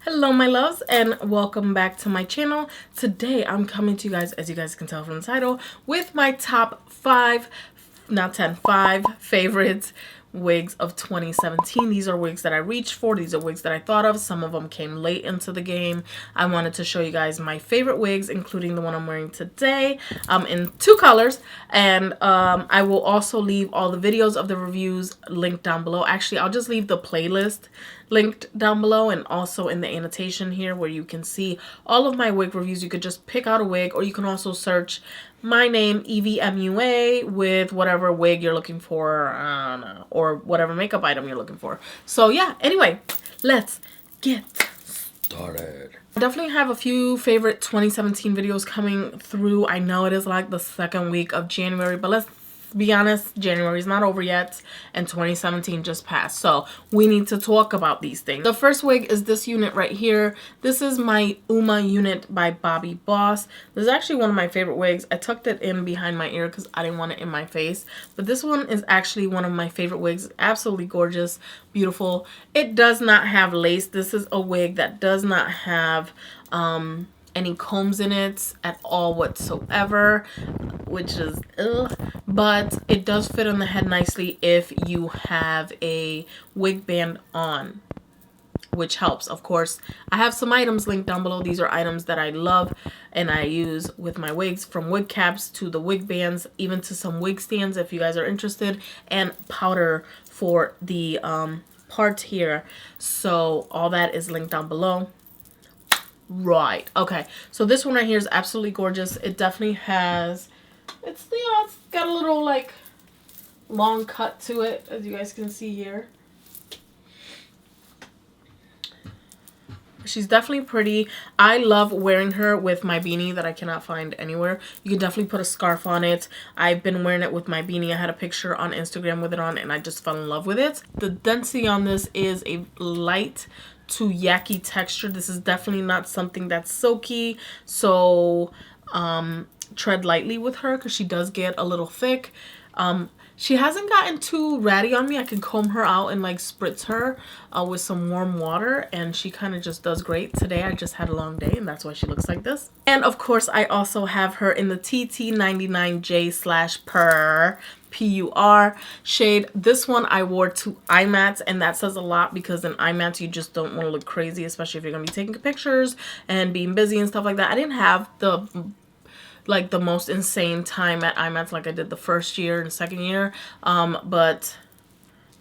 Hello my loves and welcome back to my channel. Today I'm coming to you guys, as you guys can tell from the title, with my top 5, not 10, 5 favorite wigs of 2017. These are wigs that I reached for. These are wigs that I thought of. Some of them came late into the game. I wanted to show you guys my favorite wigs, including the one I'm wearing today, in 2 colors. And I will also leave all the videos of the reviews linked down below. Actually, I'll just leave the playlist linked down below and also in the annotation here where you can see all of my wig reviews. You could just pick out a wig, or you can also search my name, EVMUA, with whatever wig you're looking for, I don't know, or whatever makeup item you're looking for. So yeah, anyway, let's get started. I definitely have a few favorite 2017 videos coming through. I know it is like the second week of January, but let's be honest, January is not over yet and 2017 just passed, so we need to talk about these things. The first wig is this unit right here. This is my Uma unit by Bobbi Boss. This is actually one of my favorite wigs. I tucked it in behind my ear because I didn't want it in my face, but this one is actually one of my favorite wigs. Absolutely gorgeous, beautiful. It does not have lace. This is a wig that does not have any combs in it at all whatsoever, which is but it does fit on the head nicely if you have a wig band on, which helps. Of course, I have some items linked down below. These are items that I love and I use with my wigs, from wig caps to the wig bands, even to some wig stands if you guys are interested, and powder for the part here. So all that is linked down below. Right, okay, so this one right here is absolutely gorgeous. It definitely has, it's got a little like long cut to it, as you guys can see here. She's definitely pretty. I love wearing her with my beanie that I cannot find anywhere. You can definitely put a scarf on it. I've been wearing it with my beanie. I had a picture on Instagram with it on and I just fell in love with it. The density on this is a light to yaki texture. This is definitely not something that's silky, so tread lightly with her because she does get a little thick. She hasn't gotten too ratty on me. I can comb her out and like spritz her with some warm water, and she kind of just does great. Today I just had a long day and that's why she looks like this. And of course I also have her in the TT99J/PUR PUR shade. This one I wore to IMATs, and that says a lot because in IMATs you just don't want to look crazy, especially if you're gonna be taking pictures and being busy and stuff like that. I didn't have the most insane time at IMATs like I did the first year and second year, but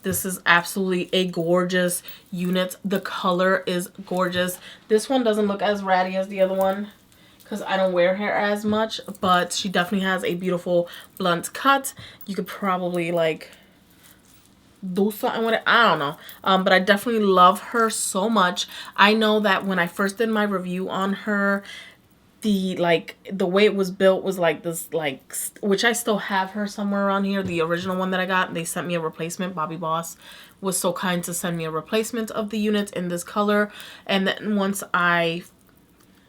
this is absolutely a gorgeous unit. The color is gorgeous. This one doesn't look as ratty as the other one because I don't wear hair as much, but she definitely has a beautiful blunt cut. You could probably like do something with it, I don't know, but I definitely love her so much. I know that when I first did my review on her, the way it was built was like this, which I still have her somewhere around here, the original one that I got. They sent me a replacement. Bobbi Boss was so kind to send me a replacement of the unit in this color, and then once I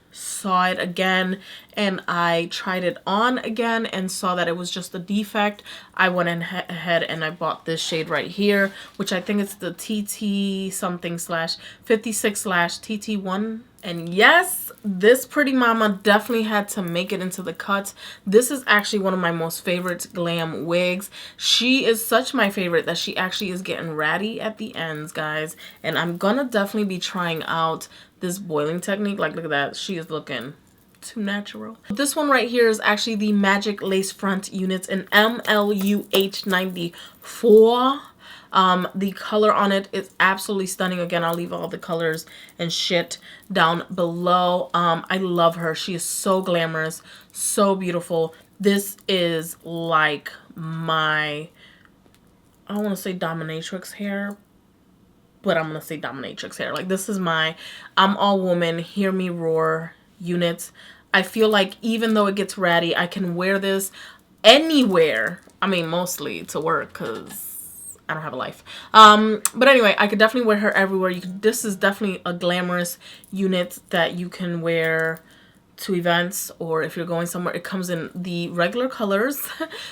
saw it again and I tried it on again and saw that it was just a defect, I went ahead and I bought this shade right here, which I think it's the TT something /56/TT1. And yes, this pretty mama definitely had to make it into the cut. This is actually one of my most favorite glam wigs. She is such my favorite that she actually is getting ratty at the ends, guys, and I'm gonna definitely be trying out this boiling technique. Like, look at that, she is looking too natural. This one right here is actually the Magic Lace Front units in MLUH94. The color on it is absolutely stunning. Again, I'll leave all the colors and shit down below. I love her. She is so glamorous, so beautiful. This is like my, I don't want to say dominatrix hair, but I'm gonna say dominatrix hair. Like, this is my I'm all woman, hear me roar unit. I feel like even though it gets ratty, I can wear this anywhere. I mean, mostly to work because I don't have a life. But anyway, I could definitely wear her everywhere. This is definitely a glamorous unit that you can wear to events, or if you're going somewhere, it comes in the regular colors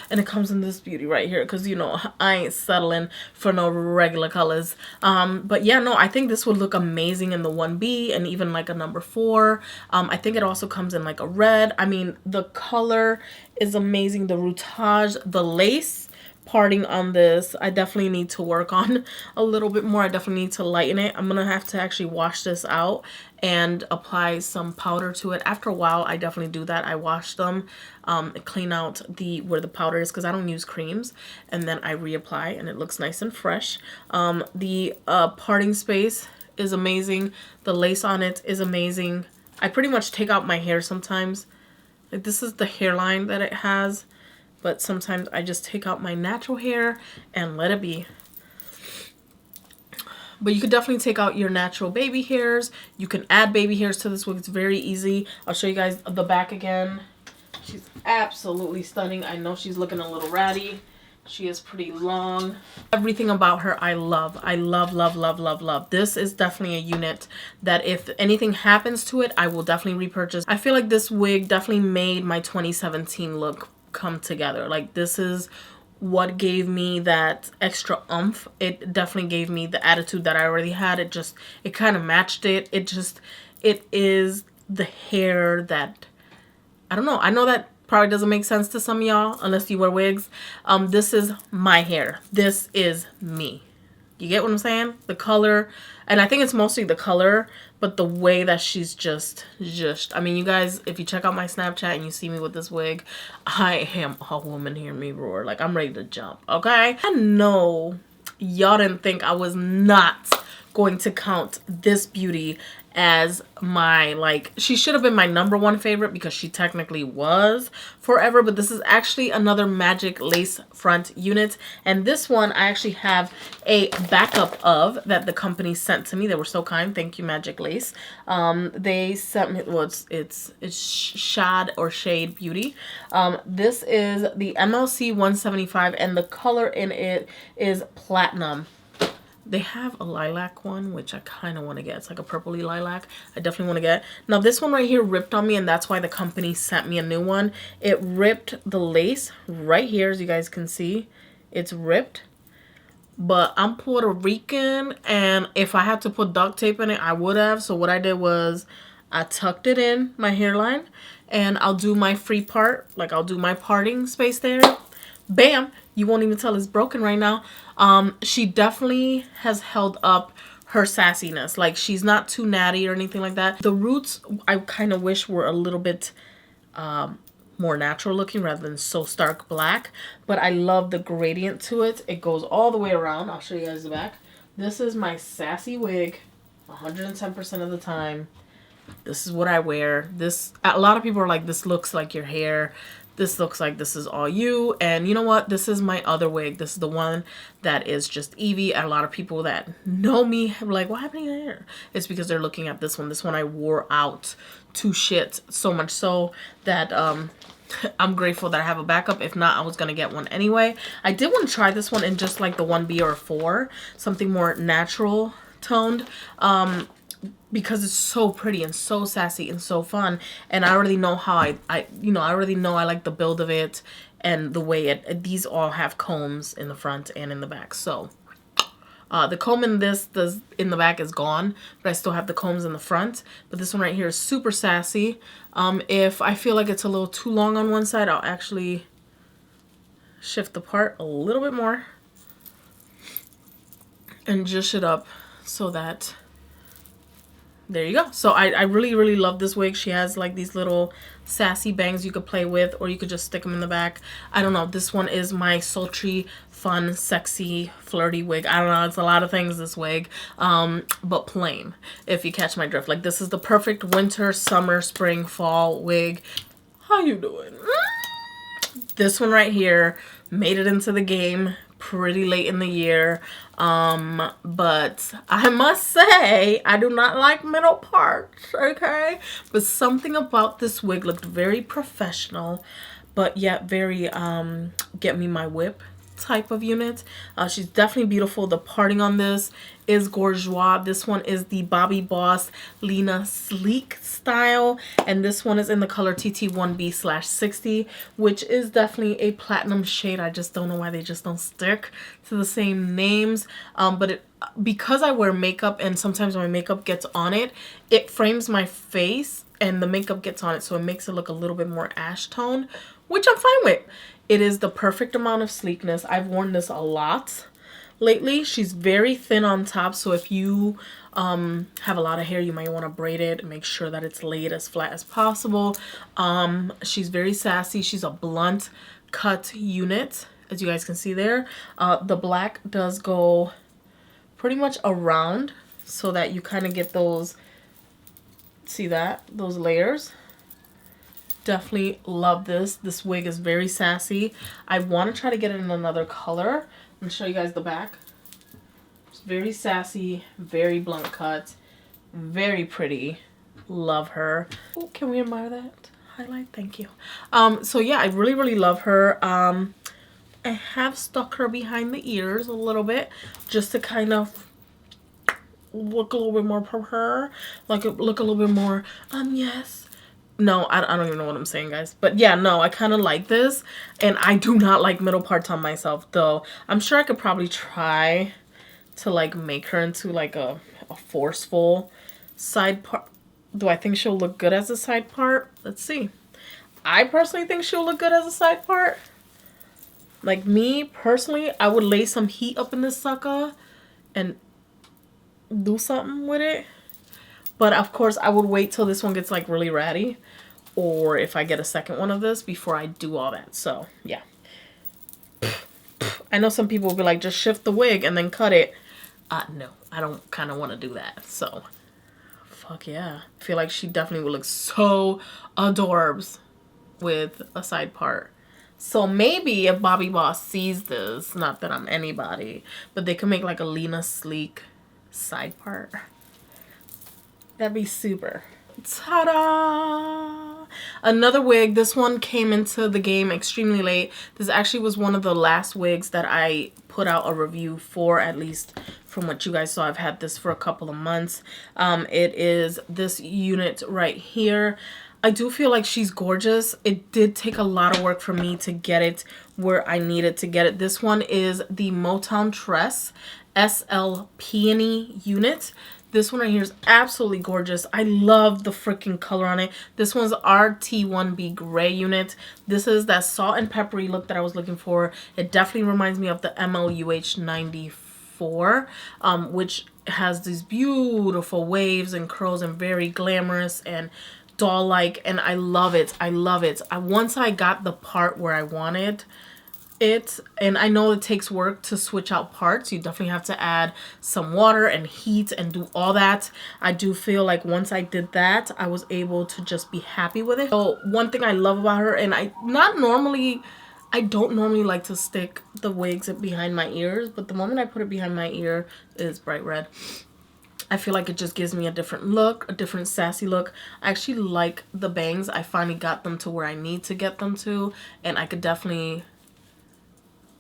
and it comes in this beauty right here, because you know I ain't settling for no regular colors. But yeah, no, I think this would look amazing in the 1B and even like a number 4. I think it also comes in like a red. I mean, the color is amazing. The routage, the lace parting on this, I definitely need to work on a little bit more. I definitely need to lighten it. I'm gonna have to actually wash this out and apply some powder to it. After a while, I definitely do that. I wash them, clean out where the powder is, because I don't use creams, and then I reapply and it looks nice and fresh. The parting space is amazing. The lace on it is amazing. I pretty much take out my hair sometimes. Like, this is the hairline that it has, but sometimes I just take out my natural hair and let it be. But you could definitely take out your natural baby hairs. You can add baby hairs to this wig. It's very easy. I'll show you guys the back again. She's absolutely stunning. I know she's looking a little ratty. She is pretty long. Everything about her I love. I love, love, love, love, love. This is definitely a unit that if anything happens to it, I will definitely repurchase. I feel like this wig definitely made my 2017 look come together. Like, this is what gave me that extra oomph. It definitely gave me the attitude that I already had. It kind of matched it. It is the hair that, I don't know. I know that probably doesn't make sense to some of y'all unless you wear wigs. This is my hair. This is me. You get what I'm saying? The color, and I think it's mostly the color, but the way that she's just, I mean, you guys, if you check out my Snapchat and you see me with this wig, I am a woman, hear me roar. Like, I'm ready to jump, okay? I know y'all didn't think I was not going to count this beauty as my, like, she should have been my #1 favorite, because she technically was forever, but this is actually another magic lace front unit, and this one I actually have a backup of that the company sent to me. They were so kind. Thank you, Magic Lace. They sent me, well, it's Shad or Shade Beauty. This is the MLC 175, and the color in it is platinum. They have a lilac one, which I kind of want to get. It's like a purpley lilac. I definitely want to get. Now, this one right here ripped on me, and that's why the company sent me a new one. It ripped the lace right here, as you guys can see. It's ripped. But I'm Puerto Rican, and if I had to put duct tape in it, I would have. So what I did was I tucked it in my hairline, and I'll do my free part. Like, I'll do my parting space there. Bam! You won't even tell it's broken right now. She definitely has held up her sassiness. Like, she's not too natty or anything like that. The roots, I kind of wish were a little bit more natural looking rather than so stark black. But I love the gradient to it. It goes all the way around. I'll show you guys the back. This is my sassy wig 110% of the time. This is what I wear. This, a lot of people are like, this looks like your hair. This looks like this is all you. And you know what? This is my other wig. This is the one that is just Evie. And a lot of people that know me are like, what happened to your hair? It's because they're looking at this one. This one I wore out to shit, so much so that I'm grateful that I have a backup. If not, I was going to get one anyway. I did want to try this one in just like the 1B or 4. Something more natural toned. Because it's so pretty and so sassy and so fun, and I already know how I already know I like the build of it and the way these all have combs in the front and in the back. So the comb in in the back is gone, but I still have the combs in the front. But this one right here is super sassy. If I feel like it's a little too long on one side, I'll actually shift the part a little bit more and zhuzh it up so that there you go. So I really, really love this wig. She has like these little sassy bangs you could play with, or you could just stick them in the back. I don't know. This one is my sultry, fun, sexy, flirty wig. I don't know. It's a lot of things, this wig. But plain, if you catch my drift. Like, this is the perfect winter, summer, spring, fall wig. How you doing? This one right here made it into the game pretty late in the year. But I must say, I do not like middle parts, okay? But something about this wig looked very professional, but yet very, get me my whip type of unit. She's definitely beautiful. The parting on this is gorgeous. This one is the Bobbi Boss LYNA Sleek style, and this one is in the color TT1B/60, which is definitely a platinum shade. I just don't know why they just don't stick to the same names. But because I wear makeup and sometimes my makeup gets on it, it frames my face and the makeup gets on it, so it makes it look a little bit more ash tone, which I'm fine with. It is the perfect amount of sleekness. I've worn this a lot lately. She's very thin on top, so if you have a lot of hair, you might want to braid it and make sure that it's laid as flat as possible. She's very sassy. She's a blunt cut unit, as you guys can see there. The black does go pretty much around so that you kind of get those, see that, those layers. Definitely love this. This wig is very sassy. I want to try to get it in another color and show you guys the back. It's very sassy, very blunt cut, very pretty. Love her. Oh, can we admire that highlight? Thank you. So yeah, I really love her. I have stuck her behind the ears a little bit just to kind of look a little bit more from her, like look a little bit more yes. No, I don't even know what I'm saying, guys. But yeah, no, I kind of like this. And I do not like middle parts on myself, though. I'm sure I could probably try to, like, make her into, like, a forceful side part. Do I think she'll look good as a side part? Let's see. I personally think she'll look good as a side part. Like, me, personally, I would lay some heat up in this sucker and do something with it. But, of course, I would wait till this one gets, like, really ratty. Or if I get a second one of this before I do all that. So, yeah. I know some people will be like, just shift the wig and then cut it. No, I don't kind of want to do that. So, fuck yeah. I feel like she definitely would look so adorbs with a side part. So, maybe if Bobbi Boss sees this, not that I'm anybody, but they could make, like, a LYNA Sleek side part. That'd be super. Ta-da! Another wig. This one came into the game extremely late. This actually was one of the last wigs that I put out a review for, at least from what you guys saw. I've had this for a couple of months. It is this unit right here. I do feel like she's gorgeous. It did take a lot of work for me to get it where I needed to get it. This one is the MOTOWN TRESS SL.PEONY unit. This one right here is absolutely gorgeous. I love the freaking color on it. This one's RT1B gray unit. This is that salt and peppery look that I was looking for. It definitely reminds me of the MOUH 94, which has these beautiful waves and curls and very glamorous and doll-like, and I love it. I love it. Once I got the part where I wanted it, and I know it takes work to switch out parts. You definitely have to add some water and heat and do all that. I do feel like once I did that, I was able to just be happy with it. So one thing I love about her, and I don't normally like to stick the wigs behind my ears, but the moment I put it behind my ear, it is bright red. I feel like it just gives me a different look, a different sassy look. I actually like the bangs. I finally got them to where I need to get them to, and I could definitely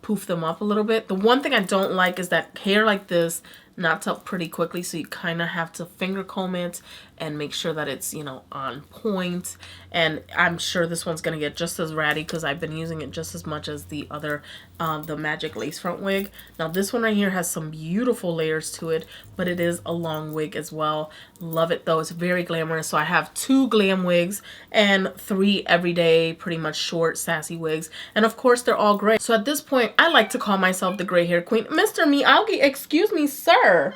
poof them up a little bit. The one thing I don't like is that hair like this knots up pretty quickly, so you kind of have to finger comb it and make sure that it's, you know, on point. And I'm sure this one's gonna get just as ratty because I've been using it just as much as the other, the Magic Lace Front wig. Now this one right here has some beautiful layers to it, but it is a long wig as well. Love it though. It's very glamorous. So I have 2 glam wigs and 3 everyday, pretty much short, sassy wigs. And of course they're all gray. So at this point, I like to call myself the gray hair queen. Mr. Miyagi, excuse me, sir.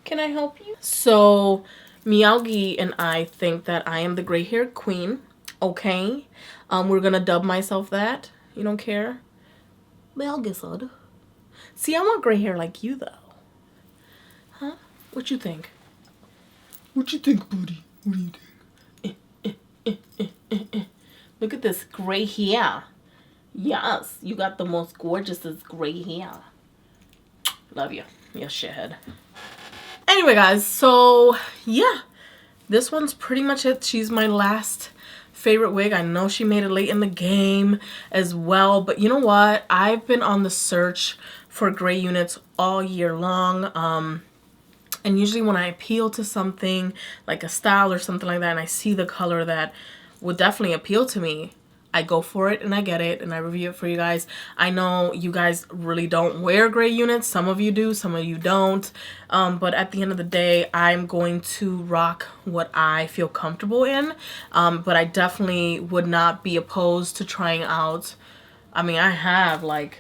Can I help you? So Miyagi and I think that I am the gray hair queen. Okay. We're gonna dub myself that. You don't care? Miyagi-san. See, I want gray hair like you though. Huh? What you think? What you think, buddy? What do you think? Look at this gray hair. Yes, you got the most gorgeous gray hair. Love you. You shithead. Anyway, guys, so yeah, this one's pretty much it. She's my last favorite wig. I know she made it late in the game as well, but you know what? I've been on the search for gray units all year long. And usually when I appeal to something like a style or something like that, and I see the color that would definitely appeal to me, I go for it and I get it and I review it for you guys. I know you guys really don't wear gray units. Some of you do, some of you don't. But at the end of the day, I'm going to rock what I feel comfortable in. But I definitely would not be opposed to trying out. I mean, I have like,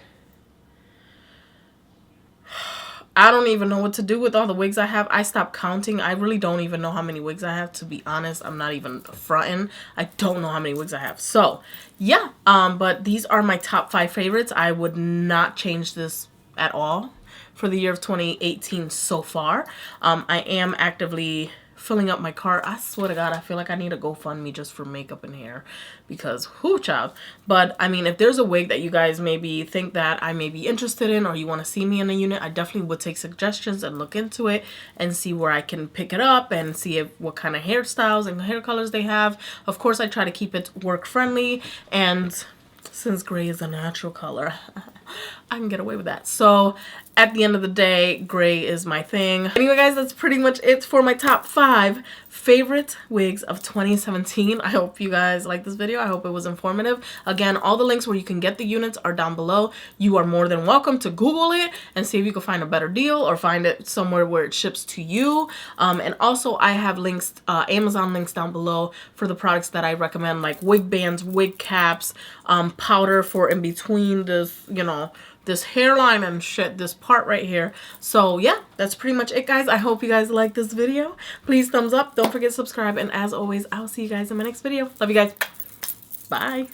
I don't even know what to do with all the wigs I have. I stopped counting. I really don't even know how many wigs I have, to be honest. I'm not even fronting. I don't know how many wigs I have. So, yeah. But these are my top 5 favorites. I would not change this at all for the year of 2018 so far. I am actively filling up my cart. I swear to God, I feel like I need a GoFundMe just for makeup and hair because whoo child. But I mean, if there's a wig that you guys maybe think that I may be interested in or you want to see me in a unit, I definitely would take suggestions and look into it and see where I can pick it up and see what kind of hairstyles and hair colors they have. Of course, I try to keep it work friendly, and since gray is a natural color, I can get away with that. So at the end of the day, gray is my thing. Anyway, guys, that's pretty much it for my top 5 favorite wigs of 2017. I hope you guys liked this video. I hope it was informative. Again, all the links where you can get the units are down below. You are more than welcome to Google it and see if you can find a better deal or find it somewhere where it ships to you. And also, I have links, Amazon links down below for the products that I recommend, like wig bands, wig caps, powder for in between this, you know, this hairline and shit, this part right here. So yeah, that's pretty much it, guys. I hope you guys like this video. Please thumbs up. Don't forget to subscribe. And as always, I'll see you guys in my next video. Love you guys. Bye.